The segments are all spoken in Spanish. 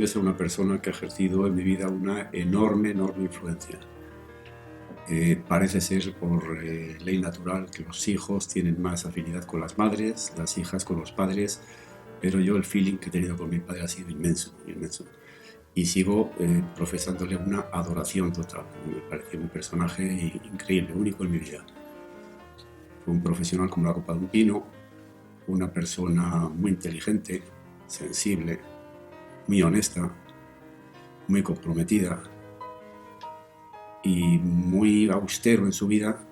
debe ser una persona que ha ejercido en mi vida una enorme, enorme influencia. Parece ser por ley natural que los hijos tienen más afinidad con las madres, las hijas con los padres, pero yo el feeling que he tenido con mi padre ha sido inmenso, inmenso. Y sigo profesándole una adoración total. Me parece un personaje increíble, único en mi vida. Fue un profesional como la copa de un pino, una persona muy inteligente, sensible, muy honesta, muy comprometida y muy austero en su vida.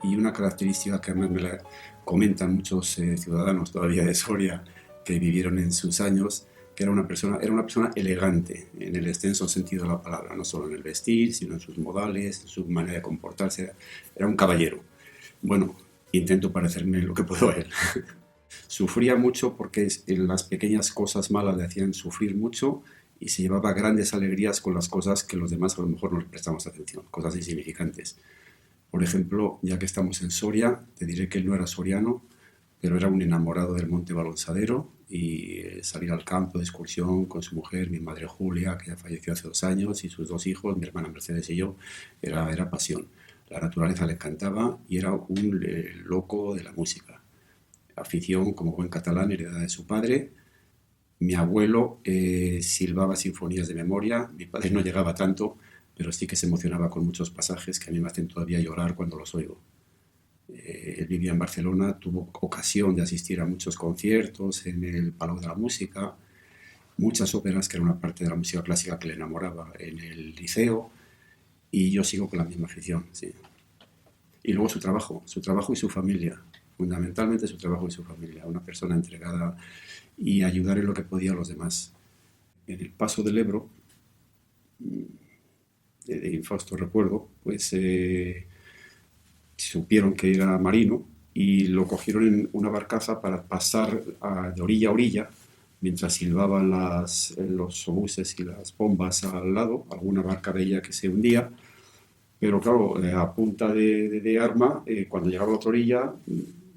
Y una característica que además me la comentan muchos ciudadanos todavía de Soria que vivieron en sus años, que era una persona elegante en el extenso sentido de la palabra, no solo en el vestir, sino en sus modales, en su manera de comportarse. Era un caballero. Bueno, intento parecerme lo que puedo a él. Sufría mucho porque en las pequeñas cosas malas le hacían sufrir mucho y se llevaba grandes alegrías con las cosas que los demás a lo mejor no le prestamos atención, cosas insignificantes. Por ejemplo, ya que estamos en Soria, te diré que él no era soriano, pero era un enamorado del Monte Balonsadero y salir al campo de excursión con su mujer, mi madre Julia, que ya falleció hace 2 años, y sus 2 hijos, mi hermana Mercedes y yo, era pasión. La naturaleza le encantaba y era un loco de la música. Afición como buen catalán heredada de su padre. Mi abuelo silbaba sinfonías de memoria, mi padre no llegaba tanto, pero sí que se emocionaba con muchos pasajes que a mí me hacen todavía llorar cuando los oigo. Él vivía en Barcelona, tuvo ocasión de asistir a muchos conciertos en el Palau de la Música, muchas óperas, que era una parte de la música clásica que le enamoraba, en el liceo, y yo sigo con la misma afición, sí. Y luego su trabajo y su familia, fundamentalmente su trabajo y su familia, una persona entregada y ayudar en lo que podía a los demás. En el paso del Ebro, de infausto recuerdo, pues supieron que era marino y lo cogieron en una barcaza para pasar de orilla a orilla mientras silbaban los obuses y las bombas al lado, alguna barca veía que se hundía, pero claro, a punta de arma, cuando llegaba a otra orilla,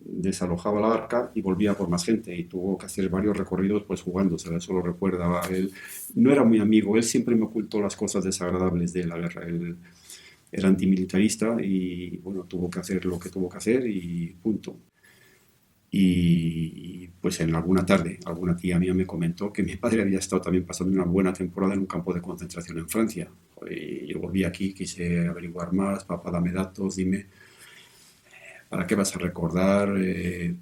desalojaba la barca y volvía por más gente y tuvo que hacer varios recorridos pues jugándose, eso lo recuerda él. No era muy amigo, él siempre me ocultó las cosas desagradables de la guerra. Él era antimilitarista y bueno, tuvo que hacer lo que tuvo que hacer y punto. Y pues en alguna tarde, alguna tía mía me comentó que mi padre había estado también pasando una buena temporada en un campo de concentración en Francia. Y yo volví aquí, quise averiguar más, papá, dame datos, dime, ¿para qué vas a recordar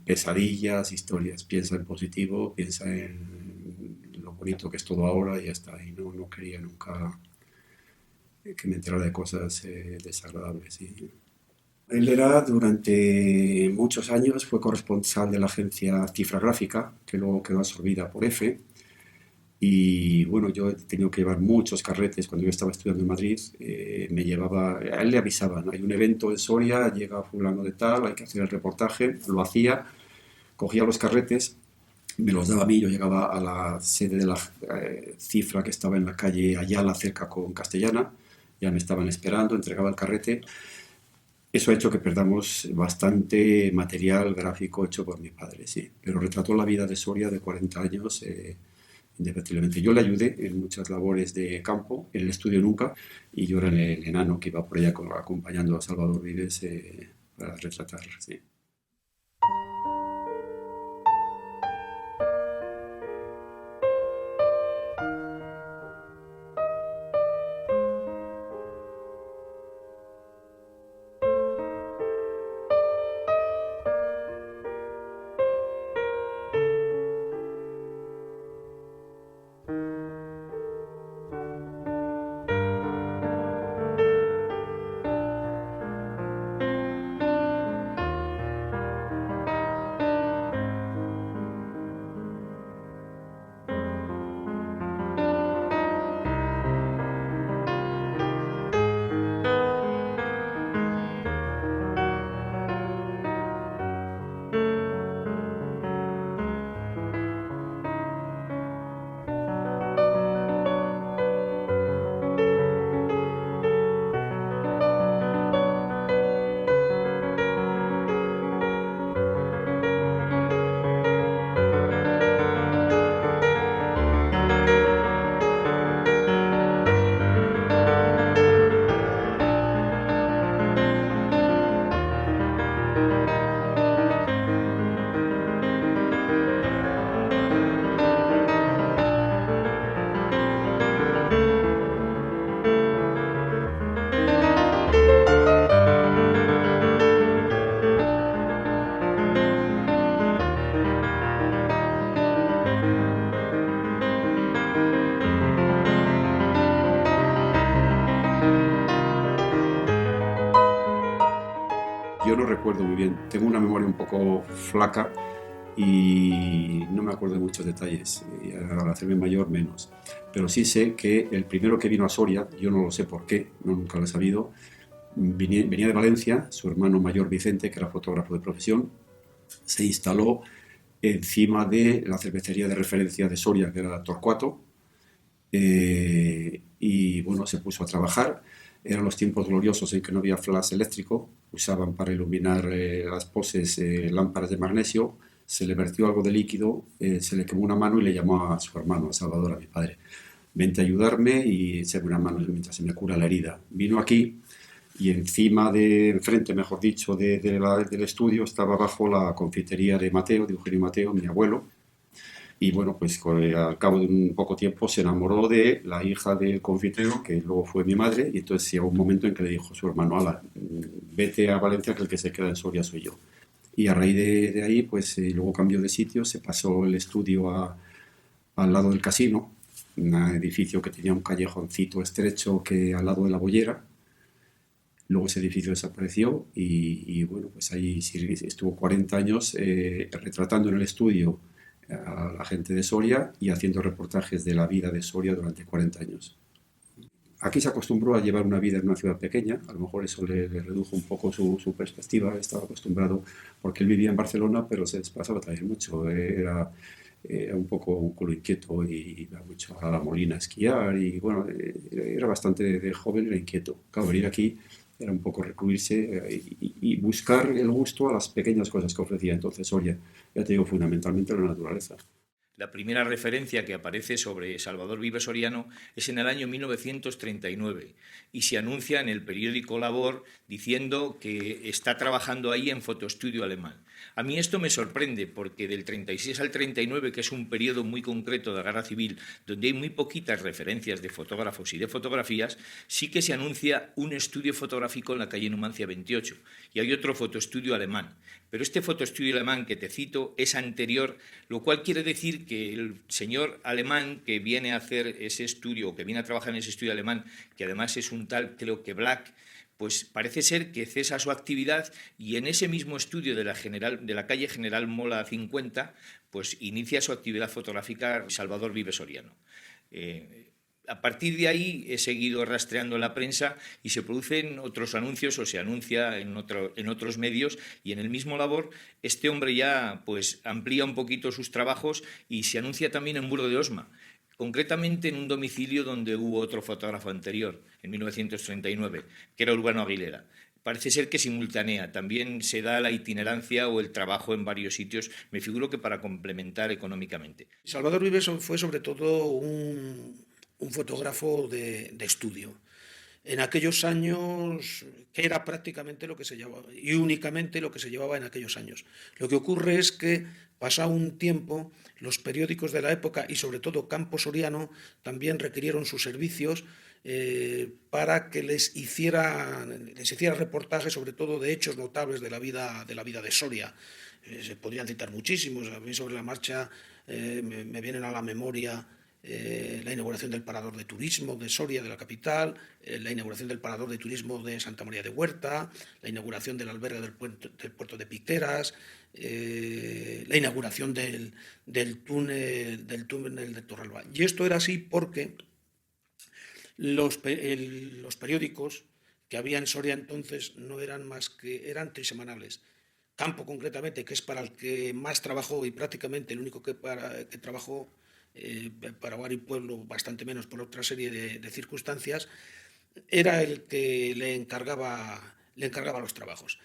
pesadillas, historias? Piensa en positivo, piensa en lo bonito que es todo ahora y ya está. Y no quería nunca que me enterara de cosas desagradables. Sí. Él era durante muchos años, fue corresponsal de la agencia Cifra Gráfica, que luego quedó absorbida por EFE. Y bueno, yo he tenido que llevar muchos carretes cuando yo estaba estudiando en Madrid. Me llevaba, a él le avisaban, hay un evento en Soria, llega fulano de tal, hay que hacer el reportaje, lo hacía, cogía los carretes, me los daba a mí, yo llegaba a la sede de la Cifra que estaba en la calle Ayala, cerca con Castellana, ya me estaban esperando, entregaba el carrete. Eso ha hecho que perdamos bastante material gráfico hecho por mi padre, sí. Pero retrató la vida de Soria de 40 años indefectiblemente. Yo le ayudé en muchas labores de campo, en el estudio nunca, y yo era el enano que iba por allá acompañando a Salvador Vives para retratar, sí. no recuerdo muy bien. Tengo una memoria un poco flaca y no me acuerdo de muchos detalles. Y al hacerme mayor, menos. Pero sí sé que el primero que vino a Soria, yo no lo sé por qué, nunca lo he sabido, venía de Valencia, su hermano mayor Vicente, que era fotógrafo de profesión, se instaló encima de la cervecería de referencia de Soria, que era Torcuato, y bueno, se puso a trabajar. Eran los tiempos gloriosos en que no había flash eléctrico, usaban para iluminar las poses lámparas de magnesio, se le vertió algo de líquido, se le quemó una mano y le llamó a su hermano, a Salvador, a mi padre: vente a ayudarme y echarme una mano mientras se me cura la herida. Vino aquí y enfrente, mejor dicho, del estudio estaba abajo la confitería de Mateo, de Eugenio Mateo, mi abuelo. Y bueno, pues al cabo de un poco tiempo se enamoró de la hija del confitero, que luego fue mi madre, y entonces llegó un momento en que le dijo a su hermano: ala, vete a Valencia, que el que se queda en Soria soy yo. Y a raíz de ahí, pues luego cambió de sitio, se pasó el estudio al lado del casino, un edificio que tenía un callejoncito estrecho que al lado de la bollera. Luego ese edificio desapareció y bueno, pues ahí sí estuvo 40 años retratando en el estudio a la gente de Soria y haciendo reportajes de la vida de Soria durante 40 años. Aquí se acostumbró a llevar una vida en una ciudad pequeña, a lo mejor eso le redujo un poco su perspectiva, estaba acostumbrado, porque él vivía en Barcelona, pero se desplazaba también mucho, era un poco un culo inquieto y iba mucho a la Molina a esquiar y bueno, era bastante de joven, era inquieto. Claro, venir aquí era un poco recluirse y buscar el gusto a las pequeñas cosas que ofrecía entonces Soria, ya te digo, fundamentalmente la naturaleza. La primera referencia que aparece sobre Salvador Vives Soriano es en el año 1939 y se anuncia en el periódico Labor diciendo que está trabajando ahí en fotoestudio alemán. A mí esto me sorprende porque del 36 al 39, que es un periodo muy concreto de la Guerra Civil, donde hay muy poquitas referencias de fotógrafos y de fotografías, sí que se anuncia un estudio fotográfico en la calle Numancia 28 y hay otro fotoestudio alemán. Pero este fotoestudio alemán que te cito es anterior, lo cual quiere decir que el señor alemán que viene a hacer ese estudio, o que viene a trabajar en ese estudio alemán, que además es un tal, creo que Black, pues parece ser que cesa su actividad y en ese mismo estudio de la calle General Mola 50, pues inicia su actividad fotográfica Salvador Vives Soriano. A partir de ahí he seguido rastreando en la prensa y se producen otros anuncios o se anuncia en otros medios y en el mismo Labor este hombre ya pues amplía un poquito sus trabajos y se anuncia también en Burgo de Osma, concretamente en un domicilio donde hubo otro fotógrafo anterior, en 1939, que era Urbano Aguilera. Parece ser que simultánea, también se da la itinerancia o el trabajo en varios sitios, me figuro que para complementar económicamente. Salvador Vives fue sobre todo un fotógrafo de estudio. En aquellos años, que era prácticamente lo que se llevaba, y únicamente lo que se llevaba en aquellos años. Lo que ocurre es que, pasado un tiempo, los periódicos de la época, y sobre todo Campo Soriano, también requirieron sus servicios para que les hiciera reportajes, sobre todo de hechos notables de la vida de Soria. Se podrían citar muchísimos. A mí sobre la marcha me vienen a la memoria la inauguración del parador de turismo de Soria, de la capital, la inauguración del parador de turismo de Santa María de Huerta, la inauguración del albergue del puerto de Piqueras, la inauguración del túnel de Torralba. Y esto era así porque los periódicos que había en Soria entonces no eran más que eran trisemanales. Campo, concretamente, que es para el que más trabajó y prácticamente el único que trabajó, para Hogar y Pueblo bastante menos por otra serie de circunstancias, era el que le encargaba los trabajos.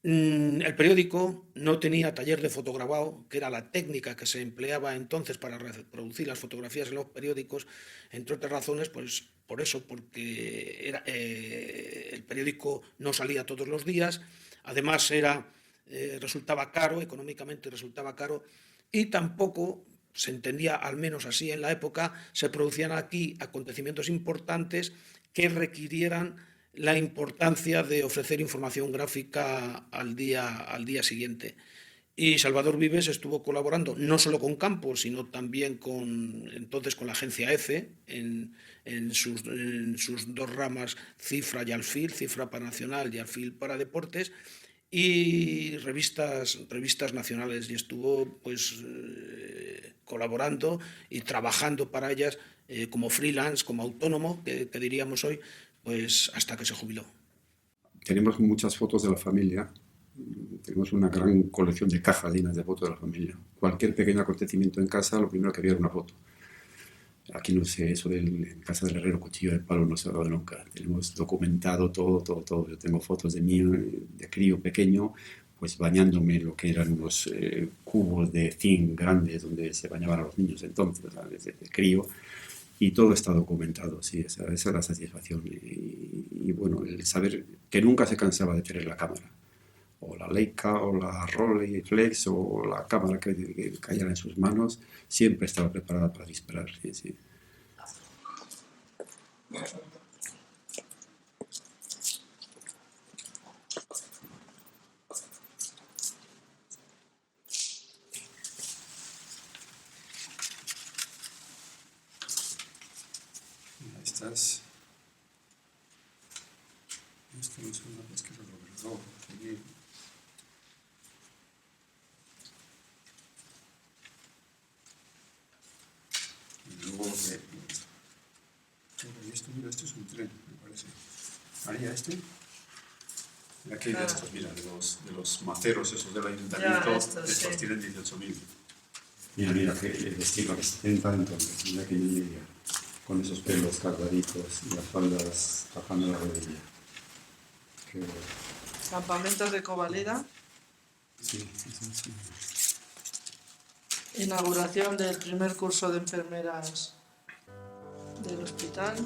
El periódico no tenía taller de fotografado, que era la técnica que se empleaba entonces para reproducir las fotografías en los periódicos, entre otras razones, pues por eso, porque el periódico no salía todos los días, además resultaba caro, económicamente resultaba caro, y tampoco se entendía, al menos así en la época, se producían aquí acontecimientos importantes que requirieran la importancia de ofrecer información gráfica al día siguiente. Y Salvador Vives estuvo colaborando no solo con Campos, sino también con la agencia ECE en sus dos ramas, Cifra y Alfil, Cifra para Nacional y Alfil para Deportes, y revistas nacionales, y estuvo pues colaborando y trabajando para ellas como freelance, como autónomo, que diríamos hoy, pues hasta que se jubiló. Tenemos muchas fotos de la familia, tenemos una gran colección de cajas llenas de fotos de la familia. Cualquier pequeño acontecimiento en casa, lo primero que había era una foto. Aquí no sé, eso en casa del herrero, cuchillo de palo, no se ha dado nunca. Tenemos documentado todo. Yo tengo fotos de mí, de crío pequeño, pues bañándome en lo que eran unos cubos de zinc grandes donde se bañaban a los niños entonces, desde crío. Y todo está documentado, sí, esa es la satisfacción. Y bueno, el saber que nunca se cansaba de tener la cámara. O la Leica, o la Rolleiflex, o la cámara que cayera en sus manos, siempre estaba preparada para disparar. Sí. Estas. Esto no es una vez que lo verdad. Y luego esto es un tren, me parece. María, mira que de estos, mira, de los maceros esos del ayuntamiento, estos tienen 18.000. Mira que el estilo que se intenta entonces, mira que llega con esos pelos cargaditos y las faldas tapando la rodilla. Qué bueno. Campamentos de Covaleda. Sí. Inauguración del primer curso de enfermeras del hospital.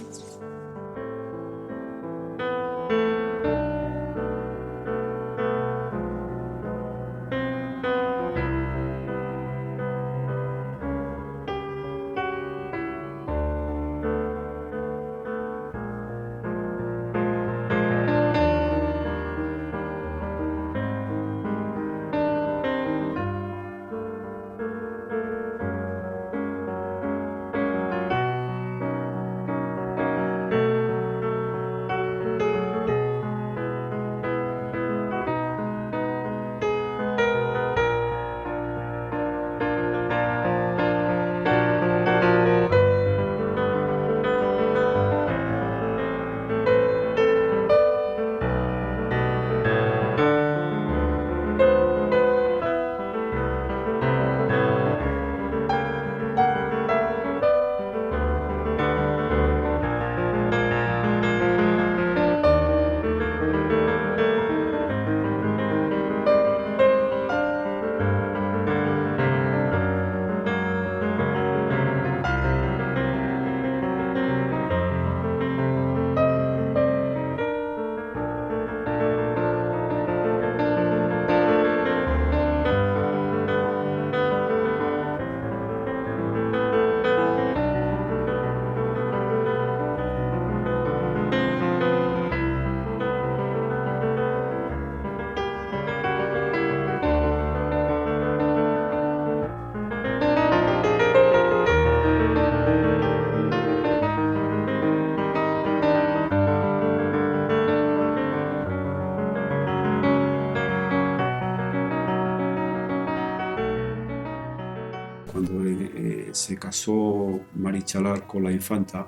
Se casó Mari Chalar con la infanta.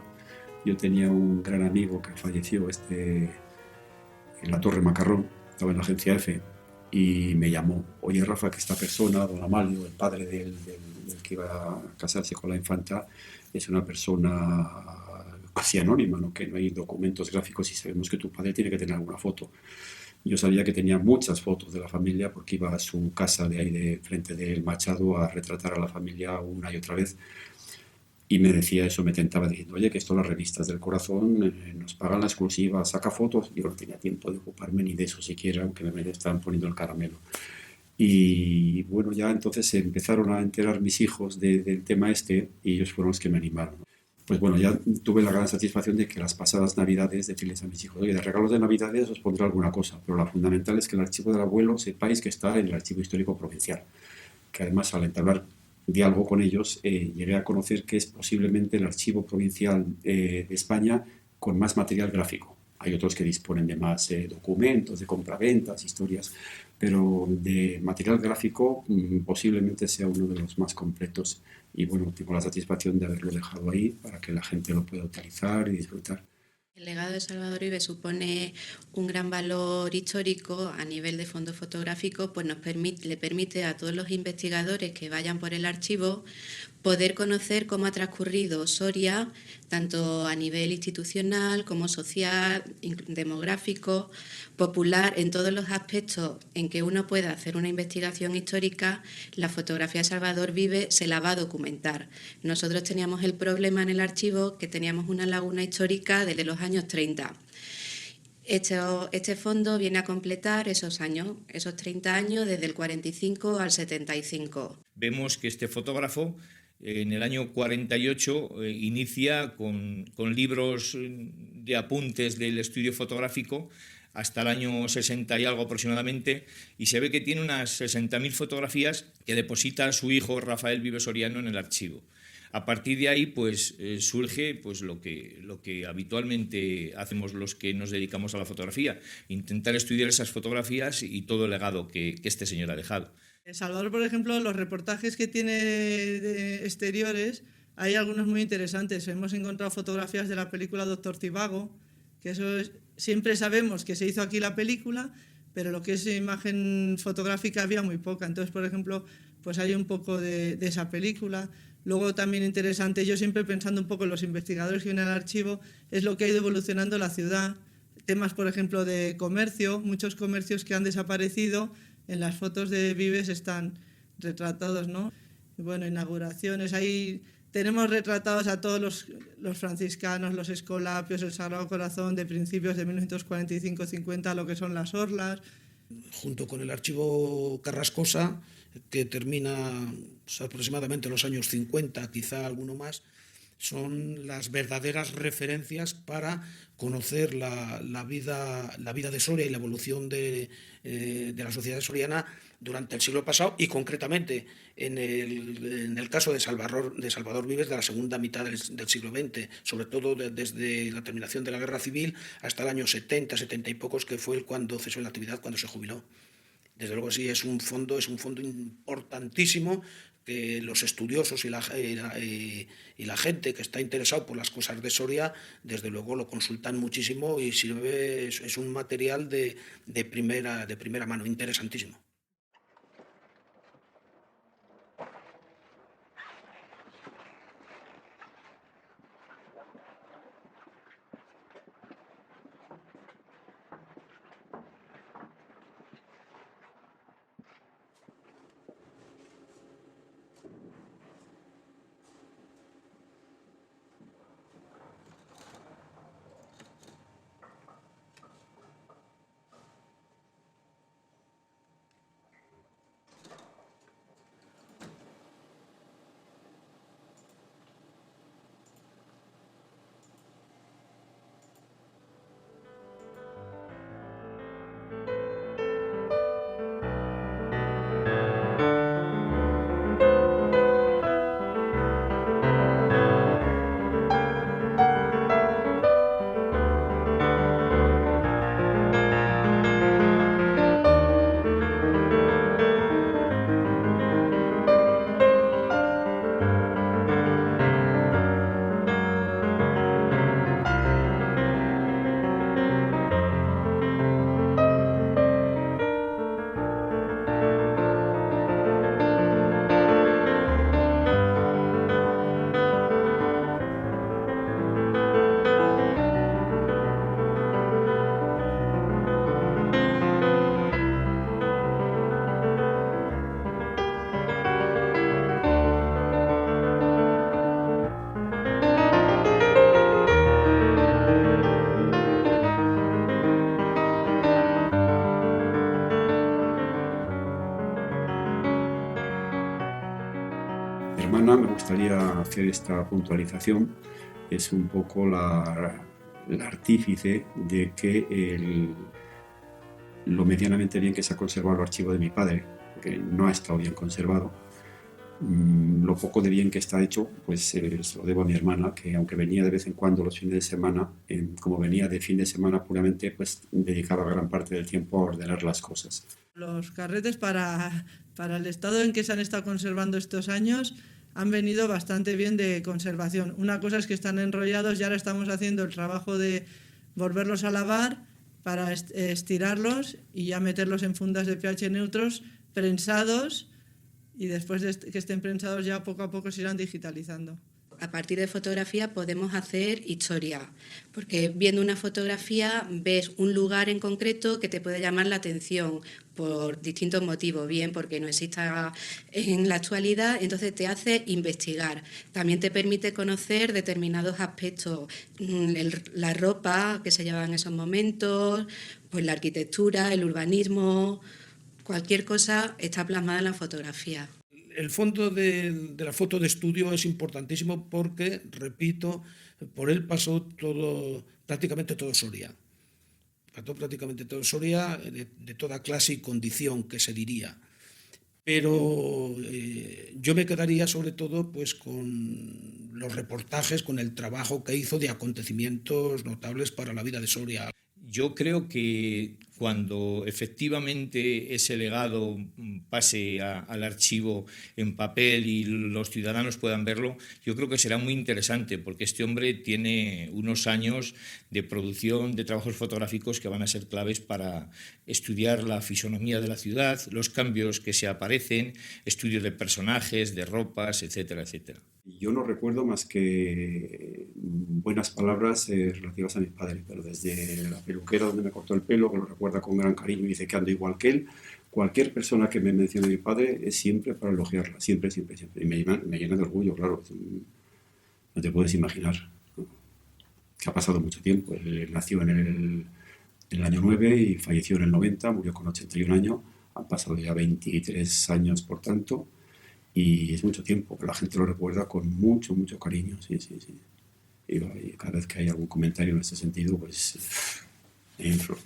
Yo tenía un gran amigo que falleció en la Torre Macarrón, estaba en la agencia F, y me llamó: oye Rafa, que esta persona, don Amalio, el padre del que iba a casarse con la infanta, es una persona casi anónima, ¿no? Que no hay documentos gráficos y sabemos que tu padre tiene que tener alguna foto. Yo sabía que tenía muchas fotos de la familia porque iba a su casa de ahí de frente del Machado a retratar a la familia una y otra vez. Y me decía eso, me tentaba diciendo: oye, que esto las revistas del corazón nos pagan la exclusiva, saca fotos. Yo no tenía tiempo de ocuparme ni de eso siquiera, aunque me estaban poniendo el caramelo. Y bueno, ya entonces se empezaron a enterar mis hijos del tema y ellos fueron los que me animaron. Pues bueno, ya tuve la gran satisfacción de que las pasadas navidades decirles a mis hijos: oye, de regalos de navidades os pondré alguna cosa, pero lo fundamental es que el archivo del abuelo sepáis que está en el Archivo Histórico Provincial, que además al entablar diálogo con ellos llegué a conocer que es posiblemente el archivo provincial de España con más material gráfico. Hay otros que disponen de más documentos, de compraventas, historias, pero de material gráfico posiblemente sea uno de los más completos. Y bueno, tengo la satisfacción de haberlo dejado ahí para que la gente lo pueda utilizar y disfrutar. El legado de Salvador Vives supone un gran valor histórico a nivel de fondo fotográfico, pues le permite a todos los investigadores que vayan por el archivo poder conocer cómo ha transcurrido Soria, tanto a nivel institucional como social, demográfico, popular, en todos los aspectos en que uno pueda hacer una investigación histórica. La fotografía de Salvador Vives se la va a documentar. Nosotros teníamos el problema en el archivo que teníamos una laguna histórica desde los años 30. Este fondo viene a completar esos años, esos 30 años, desde el 45 al 75. Vemos que este fotógrafo en el año 48 inicia con libros de apuntes del estudio fotográfico hasta el año 60 y algo aproximadamente, y se ve que tiene unas 60.000 fotografías que deposita su hijo Rafael Vives Soriano en el archivo. A partir de ahí pues surge pues lo que habitualmente hacemos los que nos dedicamos a la fotografía, intentar estudiar esas fotografías y todo el legado que este señor ha dejado. Salvador, por ejemplo, los reportajes que tiene de exteriores, hay algunos muy interesantes. Hemos encontrado fotografías de la película Doctor Zivago, que siempre sabemos que se hizo aquí la película, pero lo que es imagen fotográfica había muy poca. Entonces, por ejemplo, pues hay un poco de esa película. Luego también interesante, yo siempre pensando un poco en los investigadores que vienen al archivo, es lo que ha ido evolucionando la ciudad. Temas, por ejemplo, de comercio, muchos comercios que han desaparecido, en las fotos de Vives están retratados, ¿no? Y bueno, inauguraciones, ahí tenemos retratados a todos los franciscanos, los escolapios, el Sagrado Corazón de principios de 1945-50, lo que son las orlas. Junto con el archivo Carrascosa, que termina pues, aproximadamente en los años 50, quizá alguno más, son las verdaderas referencias para conocer la vida de Soria y la evolución de la sociedad soriana durante el siglo pasado y concretamente en el caso de Salvador Vives de la segunda mitad del siglo XX, sobre todo desde la terminación de la Guerra Civil hasta el año 70 y pocos, que fue cuando cesó la actividad, cuando se jubiló. Desde luego sí, es un fondo importantísimo que los estudiosos y la gente que está interesado por las cosas de Soria, desde luego lo consultan muchísimo y sirve, es un material de primera mano, interesantísimo. Hermana, me gustaría hacer esta puntualización. Es un poco la artífice de que lo medianamente bien que se ha conservado el archivo de mi padre, que no ha estado bien conservado, Lo poco de bien que está hecho, pues se lo debo a mi hermana, que aunque venía de vez en cuando los fines de semana, como venía de fin de semana puramente, pues dedicaba gran parte del tiempo a ordenar las cosas. Los carretes, para el estado en que se han estado conservando estos años, han venido bastante bien de conservación. Una cosa es que están enrollados y ahora estamos haciendo el trabajo de volverlos a lavar para estirarlos y ya meterlos en fundas de pH neutros, prensados, y después de que estén prensados ya poco a poco se irán digitalizando. A partir de fotografía podemos hacer historia, porque viendo una fotografía ves un lugar en concreto que te puede llamar la atención por distintos motivos, bien porque no exista en la actualidad, entonces te hace investigar. También te permite conocer determinados aspectos, la ropa que se llevaba en esos momentos, pues la arquitectura, el urbanismo, cualquier cosa está plasmada en la fotografía. El fondo de la foto de estudio es importantísimo porque, repito, por él pasó prácticamente todo Soria. Pasó prácticamente todo Soria, de toda clase y condición, que se diría. Pero yo me quedaría sobre todo pues con los reportajes, con el trabajo que hizo de acontecimientos notables para la vida de Soria. Yo creo que cuando efectivamente ese legado pase al archivo en papel y los ciudadanos puedan verlo, yo creo que será muy interesante, porque este hombre tiene unos años de producción de trabajos fotográficos que van a ser claves para estudiar la fisonomía de la ciudad, los cambios que se aparecen, estudios de personajes, de ropas, etcétera, etcétera. Yo no recuerdo más que buenas palabras relativas a mi padre, pero desde la peluquera donde me cortó el pelo, que lo recuerda con gran cariño y dice que ando igual que él, cualquier persona que me mencione a mi padre es siempre para elogiarla, siempre, siempre, siempre. Y me llena de orgullo, claro, no te puedes imaginar, ¿no? Que ha pasado mucho tiempo. Él nació en el año 9 y falleció en el 90, murió con 81 años, han pasado ya 23 años, por tanto, y es mucho tiempo, que la gente lo recuerda con mucho, mucho cariño, sí, sí, sí. Y cada vez que hay algún comentario en ese sentido, pues entro.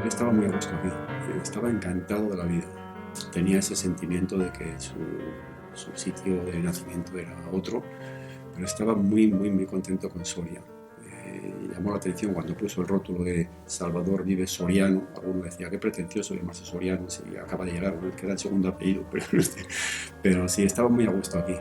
estaba muy a gusto aquí, estaba encantado de la vida. Tenía ese sentimiento de que su sitio de nacimiento era otro, pero estaba muy contento con Soria. Llamó la atención cuando puso el rótulo de Salvador Vives Soriano. Alguno decía, qué pretencioso llamarse Soriano si acaba de llegar, que era el segundo apellido, pero sí, estaba muy a gusto aquí.